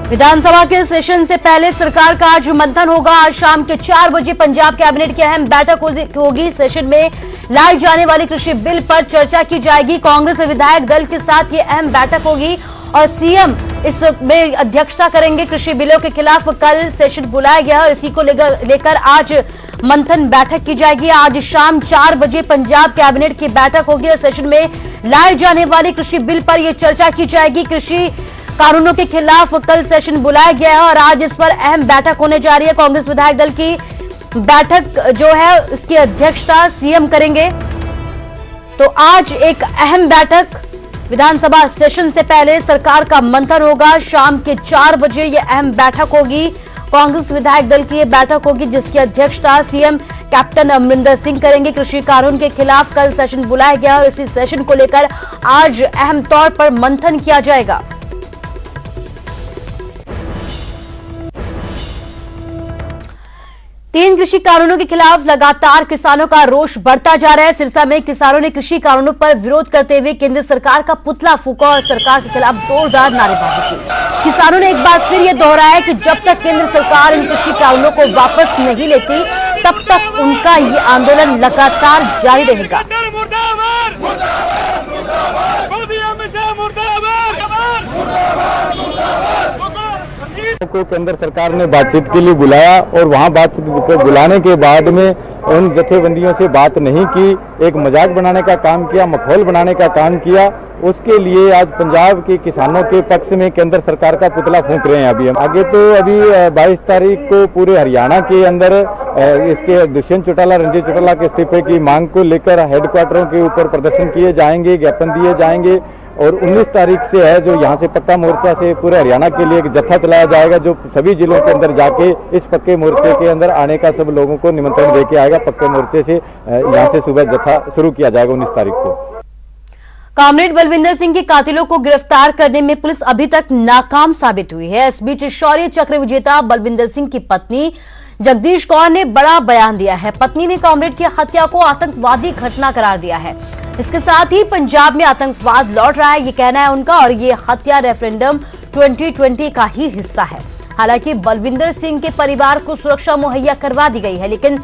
विधानसभा के सेशन से पहले सरकार का आज मंथन होगा। आज शाम के 4 बजे पंजाब कैबिनेट की अहम बैठक होगी। सेशन में लाई जाने वाली कृषि बिल पर चर्चा की जाएगी। कांग्रेस विधायक दल के साथ ये अहम बैठक होगी और सीएम इसमें अध्यक्षता करेंगे। कृषि बिलों के खिलाफ कल सेशन बुलाया गया है, इसी को लेकर आज मंथन बैठक की जाएगी। आज शाम 4 बजे पंजाब कैबिनेट की बैठक होगी और सेशन में लाए जाने वाली कृषि बिल पर यह चर्चा की जाएगी। कृषि कानूनों के खिलाफ कल सेशन बुलाया गया है और आज इस पर अहम बैठक होने जा रही है। कांग्रेस विधायक दल की बैठक जो है उसकी अध्यक्षता सीएम करेंगे। तो आज एक अहम बैठक विधानसभा सेशन से पहले सरकार का मंथन होगा। शाम के 4 बजे यह अहम बैठक होगी। कांग्रेस विधायक दल की यह बैठक होगी जिसकी अध्यक्षता सीएम कैप्टन अमरिंदर सिंह करेंगे। कृषि कानून के खिलाफ कल सेशन बुलाया गया और इसी सेशन को लेकर आज अहम तौर पर मंथन किया जाएगा। तीन कृषि कानूनों के खिलाफ लगातार किसानों का रोष बढ़ता जा रहा है। सिरसा में किसानों ने कृषि कानूनों पर विरोध करते हुए केंद्र सरकार का पुतला फूंका और सरकार के खिलाफ जोरदार नारेबाजी की। किसानों ने एक बार फिर यह दोहराया कि जब तक केंद्र सरकार इन कृषि कानूनों को वापस नहीं लेती तब तक उनका ये आंदोलन लगातार जारी रहेगा। को केंद्र सरकार ने बातचीत के लिए बुलाया और वहां बातचीत को बुलाने के बाद में उन जथेबंदियों से बात नहीं की, एक मजाक बनाने का काम किया, मखौल बनाने का काम किया। उसके लिए आज पंजाब के किसानों के पक्ष में केंद्र सरकार का पुतला फूंक रहे हैं। अभी हम आगे तो अभी 22 तारीख को पूरे हरियाणा के अंदर इसके दुष्यंत चौटाला, रंजीत चौटाला के इस्तीफे की मांग को लेकर हेडक्वार्टरों के ऊपर प्रदर्शन किए जाएंगे, ज्ञापन दिए जाएंगे और 19 तारीख से है जो यहाँ से पक्का मोर्चा से पूरे हरियाणा के लिए एक जत्था चलाया जाएगा जो सभी जिलों के अंदर जाके इस पक्के मोर्चे के अंदर आने का सब लोगों को निमंत्रण देके आएगा। पक्के मोर्चे से यहाँ से सुबह जत्था शुरू किया जाएगा 19 तारीख को। कामरेड बलविंदर सिंह के कातिलों को गिरफ्तार करने में पुलिस अभी तक नाकाम साबित हुई है। इस बीच शौर्य चक्र विजेता बलविंदर सिंह की पत्नी जगदीश कौर ने बड़ा बयान दिया है। पत्नी ने कामरेड की हत्या को आतंकवादी घटना करार दिया है। इसके साथ ही पंजाब में आतंकवाद लौट रहा है, ये कहना है उनका, और ये हत्या रेफरेंडम 2020 का ही हिस्सा है। हालांकि बलविंदर सिंह के परिवार को सुरक्षा मुहैया करवा दी गई है, लेकिन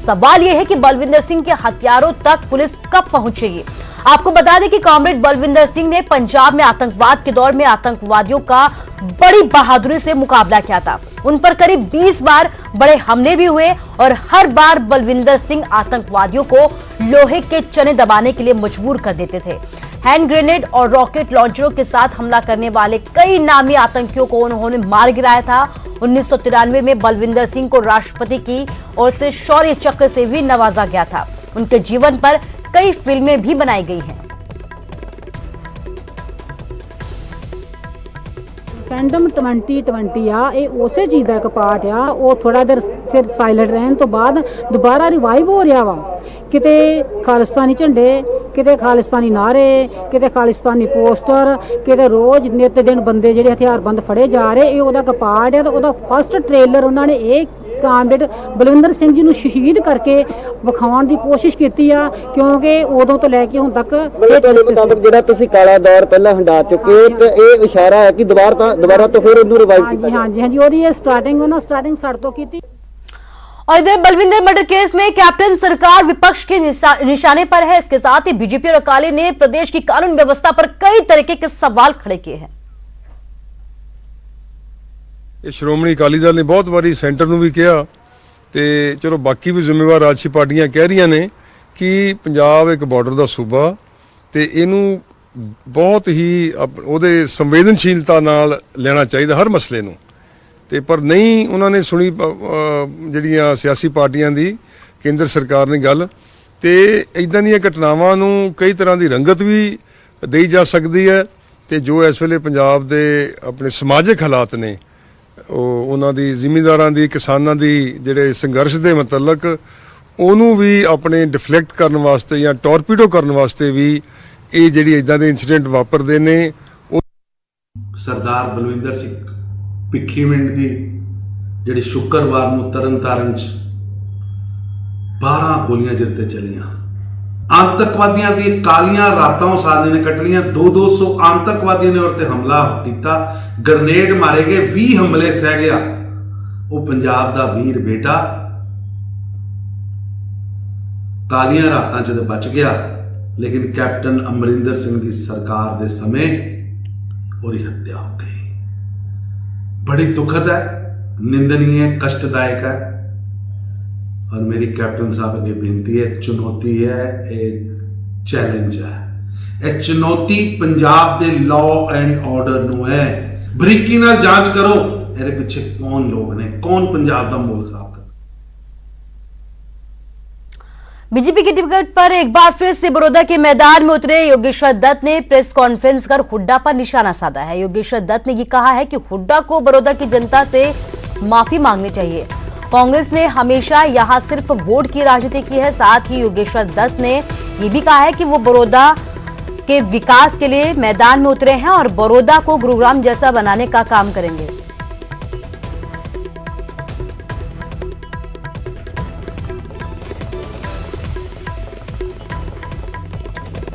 सवाल यह है कि बलविंदर सिंह के हत्यारों तक पुलिस कब पहुंचेगी। आपको बता दें कि कॉमरेड बलविंदर सिंह ने पंजाब में आतंकवाद के दौर में आतंकवादियों का बड़ी बहादुरी से मुकाबला किया था। उन पर करीब 20 बार बड़े हमले भी हुए और हर बार बलविंदर सिंह आतंकवादियों को लोहे के चने दबाने के लिए मजबूर कर देते थे। हैंड ग्रेनेड और रॉकेट लॉन्चरों के साथ हमला करने वाले कई नामी आतंकियों को उन्होंने मार गिराया था। 1993 में बलविंदर सिंह को राष्ट्रपति की ओर से शौर्य चक्र से भी नवाजा गया था। उनके जीवन पर कई फिल्में भी बनाई गई हैं। रेफरेंडम 2020 आ ये उसे चीज़ का एक पार्ट आ। वो थोड़ा देर फिर साइलेंट रहने तो बाद दोबारा रिवाइव हो रहा वा। किते खालिस्तानी झंडे, किते खालिस्तानी नारे, किते खालिस्तानी पोस्टर, किते रोज नित दिन बंदे ਜਿਹੜੇ ਹਥਿਆਰਬੰਦ फड़े जा रहे। ਇਹ ਉਹਦਾ ਇੱਕ ਪਾਰਟ ਹੈ। ਉਹਦਾ फस्ट ट्रेलर ਉਹਨਾਂ ਨੇ ਇਹ ਕਾਮਰੇਡ ਬਲਵਿੰਦਰ ਸਿੰਘ ਜੀ ਨੂੰ ਸ਼ਹੀਦ ਕਰਕੇ ਵਿਖਾਉਣ ਦੀ ਕੋਸ਼ਿਸ਼ ਕੀਤੀ ਆ, ਕਿਉਂਕਿ ਉਦੋਂ ਤੋਂ ਲੈ ਕੇ ਹੁਣ ਤੱਕ ਮੁਤਾਬਕ ਜਿਹੜਾ ਤੁਸੀਂ ਕਾਲਾ ਦੌਰ ਪਹਿਲਾਂ ਹੰਡਾ ਚੁੱਕੇ ਹੋ ਤੇ ਇਹ ਇਸ਼ਾਰਾ ਹੈ ਕਿ ਦੁਬਾਰਾ ਤੋਂ ਫਿਰ ਇਹਨੂੰ ਰਿਵਾਈਵ ਕੀਤਾ। ਹਾਂਜੀ ਉਹਦੀ ਇਹ ਸਟਾਰਟਿੰਗ ਉਹਨਾਂ ਸਟਾਰਟਿੰਗ ਸਾਡੇ ਤੋਂ ਕੀਤੀ। और इधर बलविंदर मर्डर केस में कैप्टन सरकार विपक्ष के निशाने पर है। इसके साथ ही बीजेपी और अकाली ने प्रदेश की कानून व्यवस्था पर कई तरीके के सवाल खड़े किए हैं। श्रोमणी अकाली दल ने बहुत बारी सेंटर ਨੂੰ ਵੀ ਕਿਹਾ ਤੇ ਚਲੋ ਬਾਕੀ ਵੀ ਜ਼ਿੰਮੇਵਾਰ ਰਾਜਸੀ ਪਾਰਟੀਆਂ ਕਹਿ ਰਹੀਆਂ ਨੇ ਕਿ ਪੰਜਾਬ ਇੱਕ ਬਾਰਡਰ ਦਾ ਸੂਬਾ ਤੇ ਇਹਨੂੰ ਬਹੁਤ ਹੀ ਉਹਦੇ ਸੰਵੇਦਨਸ਼ੀਲਤਾ ਨਾਲ ਲੈਣਾ ਚਾਹੀਦਾ ਹਰ ਮਸਲੇ ਨੂੰ। ਤੇ ਪਰ ਨਹੀਂ ਉਹਨਾਂ ਨੇ ਸੁਣੀ ਜਿਹੜੀਆਂ ਸਿਆਸੀ ਪਾਰਟੀਆਂ ਦੀ ਕੇਂਦਰ ਸਰਕਾਰ ਨੇ ਗੱਲ। ਤੇ ਇਦਾਂ ਦੀਆਂ ਘਟਨਾਵਾਂ ਨੂੰ ਕਈ ਤਰ੍ਹਾਂ ਦੀ ਰੰਗਤ ਵੀ ਦੇਈ ਜਾ ਸਕਦੀ ਹੈ ਤੇ ਜੋ ਇਸ ਵੇਲੇ ਪੰਜਾਬ ਦੇ ਆਪਣੇ ਸਮਾਜਿਕ ਹਾਲਾਤ ਨੇ ਉਹਨਾਂ ਦੀ ਜ਼ਿਮੀਂਦਾਰਾਂ ਦੀ ਕਿਸਾਨਾਂ ਦੀ ਜਿਹੜੇ ਸੰਘਰਸ਼ ਦੇ ਮੁਤਲਕ ਉਹਨੂੰ ਵੀ ਆਪਣੇ ਡਿਫਲੈਕਟ ਕਰਨ ਵਾਸਤੇ ਜਾਂ ਟੋਰਪੀਡੋ ਕਰਨ ਵਾਸਤੇ ਵੀ ਇਹ ਜਿਹੜੀ ਇਦਾਂ ਦੇ ਇਨਸੀਡੈਂਟ ਵਾਪਰਦੇ ਨੇ। ਸਰਦਾਰ ਬਲਵਿੰਦਰ ਸਿੰਘ ਭਿੱਖੀਵਿੰਡ ਦੀ ਜਿਹੜੀ ਸ਼ੁੱਕਰਵਾਰ ਨੂੰ ਤਰਨਤਾਰਨ 'ਚ 12 ਗੋਲੀਆਂ ਜਿਹਦੇ ਤੇ ਚੱਲੀਆਂ, आतंकवादियों दी कालियां रातां साले ने कट लियां। 200 आतंकवादियों ने उस हमला किया, ग्रनेड मारे गए, 20 हमले सह गया। वो पंजाब दा वीर बेटा कालियां रातां च बच गया, लेकिन कैप्टन अमरिंदर सिंह की सरकार के समय उसकी हत्या हो गई। बड़ी दुखद है, निंदनीय है, कष्टदायक है। और मेरी कैप्टन साहब अगे बेनती है, चुनौती है, एक चैलेंज है, यह चुनौती पंजाब के लॉ एंड ऑर्डर नूं है। बरीकी नाल जांच करो, ਇਹਦੇ ਪਿੱਛੇ कौन लोग ने, कौन पंजाब का माहौल खराब कर। बीजेपी की टिकट पर एक बार फिर से बड़ौदा के मैदान में उतरे योगेश्वर दत्त ने प्रेस कॉन्फ्रेंस कर हुड्डा पर निशाना साधा है। योगेश्वर दत्त ने ये कहा है कि हुड्डा को बड़ौदा की जनता से माफी मांगनी चाहिए। कांग्रेस ने हमेशा यहां सिर्फ वोट की राजनीति की है। साथ ही योगेश्वर दत्त ने यह भी कहा है कि वो बड़ौदा के विकास के लिए मैदान में उतरे हैं और बड़ौदा को गुरुग्राम जैसा बनाने का काम करेंगे।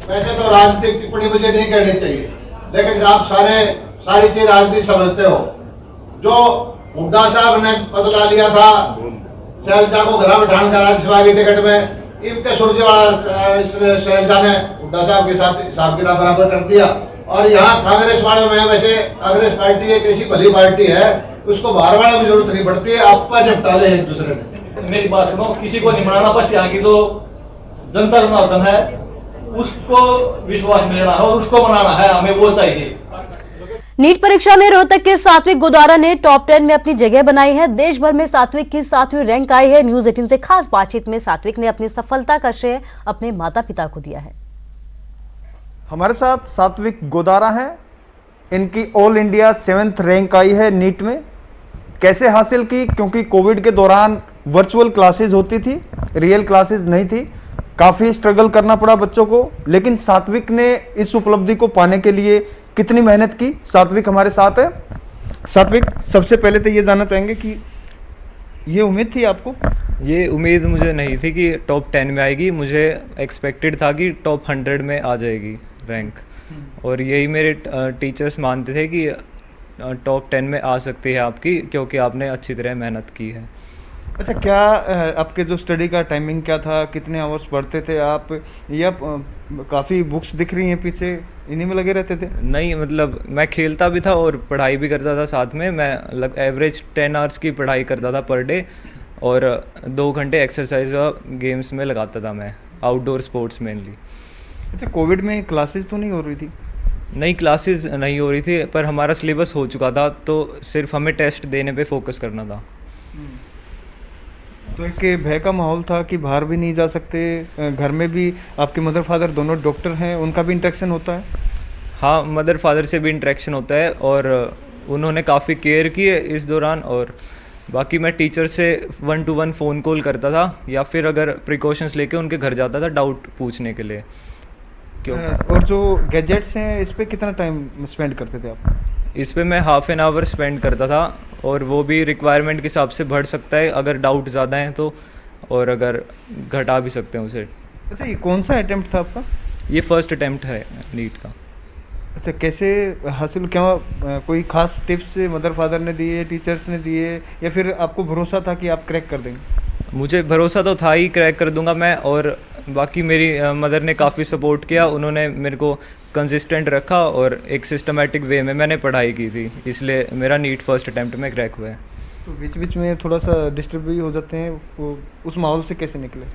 वैसे तो राजनीतिक टिप्पणी मुझे नहीं करनी चाहिए, लेकिन आप सारी चीज राजनीति समझते हो। जो हुड्डा साहब ने बदला लिया था शैलजा को घर बैठाने का राज्यसभा की टिकट में, इनके सुरजेवाला शैलजा ने हुड्डा साहब के साथ हिसाब किताब बराबर कर दिया। और यहाँ कांग्रेस वालों में, वैसे कांग्रेस पार्टी एक ऐसी भली पार्टी है, उसको बाहर वालों की जरूरत नहीं पड़ती है, आपका निपटा ले एक दूसरे ने। मेरी बात सुनो, किसी को नहीं मनाना, बस यहाँ की जो जनता जनार्दन है उसको विश्वास में लेना है और उसको बनाना है, हमें वो चाहिए। नीट परीक्षा में रोहतक के सात्विक गोदारा ने टॉप 10 में अपनी जगह बनाई है। देश भर में सात्विक की 7वीं रैंक आई है। न्यूज 18 से खास बातचीत में सात्विक ने अपनी सफलता का श्रेय अपने माता पिता को दिया है। हमारे साथ सात्विक गोदारा हैं, इनकी ऑल इंडिया 7th रैंक आई है नीट में। कैसे हासिल की? क्योंकि कोविड के दौरान वर्चुअल क्लासेस होती थी, रियल क्लासेस नहीं थी, काफ़ी स्ट्रगल करना पड़ा बच्चों को। लेकिन सात्विक ने इस उपलब्धि को पाने के लिए कितनी मेहनत की, सात्विक हमारे साथ है। सात्विक, सबसे पहले तो ये जानना चाहेंगे कि ये उम्मीद थी आपको? ये उम्मीद मुझे नहीं थी कि टॉप 10 में आएगी। मुझे एक्सपेक्टेड था कि टॉप 100 में आ जाएगी रैंक, और यही मेरे टीचर्स मानते थे कि टॉप 10 में आ सकती है आपकी, क्योंकि आपने अच्छी तरह मेहनत की है। अच्छा, क्या आपके जो स्टडी का टाइमिंग क्या था, कितने आवर्स पढ़ते थे आप, या काफ़ी बुक्स दिख रही हैं पीछे, इन्हीं में लगे रहते थे? नहीं, मतलब मैं खेलता भी था और पढ़ाई भी करता था साथ में। मैं एवरेज 10 आवर्स की पढ़ाई करता था पर डे, और 2 घंटे एक्सरसाइज और गेम्स में लगाता था मैं, आउटडोर स्पोर्ट्स मेनली। अच्छा, कोविड में क्लासेस तो नहीं हो रही थी? नई क्लासेस नहीं हो रही थी, पर हमारा सिलेबस हो चुका था, तो सिर्फ हमें टेस्ट देने पे फोकस करना था। तो एक भय का माहौल था कि बाहर भी नहीं जा सकते, घर में भी आपके मदर फादर दोनों डॉक्टर हैं, उनका भी इंटरेक्शन होता है? हाँ, मदर फादर से भी इंटरेक्शन होता है, और उन्होंने काफ़ी केयर की है इस दौरान। और बाकी मैं टीचर से 1-to-1 फ़ोन कॉल करता था, या फिर अगर प्रिकॉशंस लेके उनके घर जाता था डाउट पूछने के लिए। क्यों? और जो गैजेट्स हैं, इस पर कितना टाइम स्पेंड करते थे आप? इस पे मैं ½ एन आवर स्पेंड करता था, और वो भी रिक्वायरमेंट के हिसाब से बढ़ सकता है अगर डाउट ज़्यादा है तो, और अगर घटा भी सकते हैं उसे। अच्छा, ये कौन सा अटेम्प्ट था आपका? ये फर्स्ट अटेम्प्ट है नीट का। अच्छा, कैसे हासिल, क्या कोई खास टिप्स मदर फादर ने दिए, टीचर्स ने दिए, या फिर आपको भरोसा था कि आप क्रैक कर देंगे? मुझे भरोसा तो था ही क्रैक कर दूंगा मैं, और बाकी मेरी मदर ने काफ़ी सपोर्ट किया। उन्होंने मेरे को कंसिस्टेंट रखा और एक सिस्टमेटिक वे में मैंने पढ़ाई की थी, इसलिए मेरा नीट फर्स्ट अटेम्प्ट में क्रैक हुआ है। तो बीच बीच में थोड़ा सा डिस्टर्ब भी हो जाते हैं, वो उस माहौल से कैसे निकले?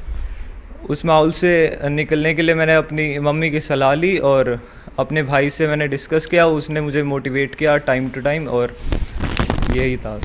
उस माहौल से निकलने के लिए मैंने अपनी मम्मी की सलाह ली, और अपने भाई से मैंने डिस्कस किया, उसने मुझे मोटिवेट किया टाइम टू टाइम, और यही था।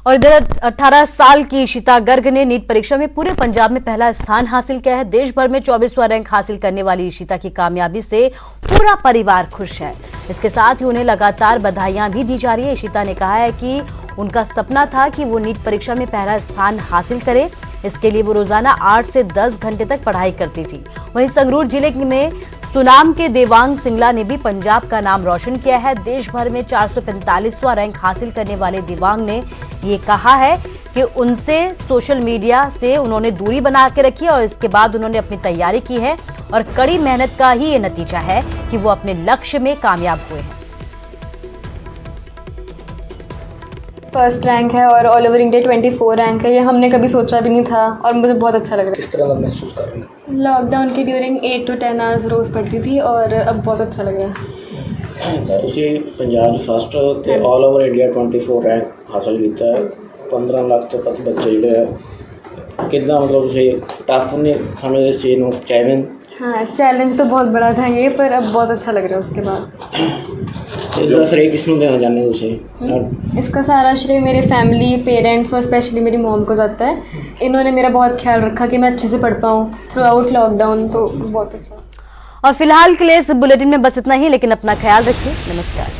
और इधर 18 साल की इशिता गर्ग ने नीट परीक्षा में पूरे पंजाब में पहला स्थान हासिल किया है। देश भर में 24वां रैंक हासिल करने वाली इशिता की कामयाबी से पूरा परिवार खुश है। इसके साथ ही उन्हें लगातार बधाइयां भी दी जा रही है। इशिता ने कहा है कि उनका सपना था कि वो नीट परीक्षा में पहला स्थान हासिल करे। इसके लिए वो रोजाना 8 से 10 घंटे तक पढ़ाई करती थी। वहीं संगरूर जिले में सुनाम के देवांग सिंगला ने भी पंजाब का नाम रोशन किया है। देश भर में 445वां रैंक हासिल करने वाले देवांग ने ये कहा है कि कि उनसे सोशल मीडिया से उन्होंने दूरी बना के रखी और इसके बाद उन्होंने अपनी तैयारी की है और कड़ी मेहनत का ही ये नतीजा है कि वो अपने लक्ष्य में कामयाब हुए हैं। फर्स्ट रैंक है और ऑल ओवर इंडिया 24 रैंक है, ये हमने कभी सोचा भी नहीं था और मुझे बहुत अच्छा लग रहा है। किस तरह का महसूस कर रही हैं? लॉकडाउन के ड्यूरिंग 8 to 10 आवर्स रोज़ पढ़ती थी और अब बहुत अच्छा लग रहा है। ਤੁਸੀਂ ਪੰਜਾਬ ਫਸਟ ਤੇ ਆਲ ਓਵਰ ਇੰਡੀਆ 24 ਰੈਂਕ ਹਾਸਲ ਕੀਤਾ ਹੈ। 15 ਲੱਖ ਤੋਂ ਤੱਕ ਬੱਚੇ ਜਿਹੜੇ ਆ ਕਿੱਦਾਂ ਮਤਲਬ ਤੁਸੀਂ ਟਫ ਨਹੀਂ ਸਮਝਦੇ ਇਸ ਚੀਜ਼ ਨੂੰ ਚੈलेंज? हाँ, चैलेंज तो बहुत बड़ा था ये, पर अब बहुत अच्छा लग रहा है उसके बाद। इसका श्रेय किस ਨੂੰ देना चाहते हो ਤੁਸੀਂ? इसका सारा श्रेय मेरे फैमिली, पेरेंट्स और स्पेशली मेरी मॉम को जाता है। इन्होंने मेरा बहुत ख्याल रखा कि मैं अच्छे से पढ़ पाऊँ थ्रू आउट लॉकडाउन, तो बहुत अच्छा। और फिलहाल के लिए इस बुलेटिन में बस इतना ही, लेकिन अपना ख्याल रखिए। नमस्कार।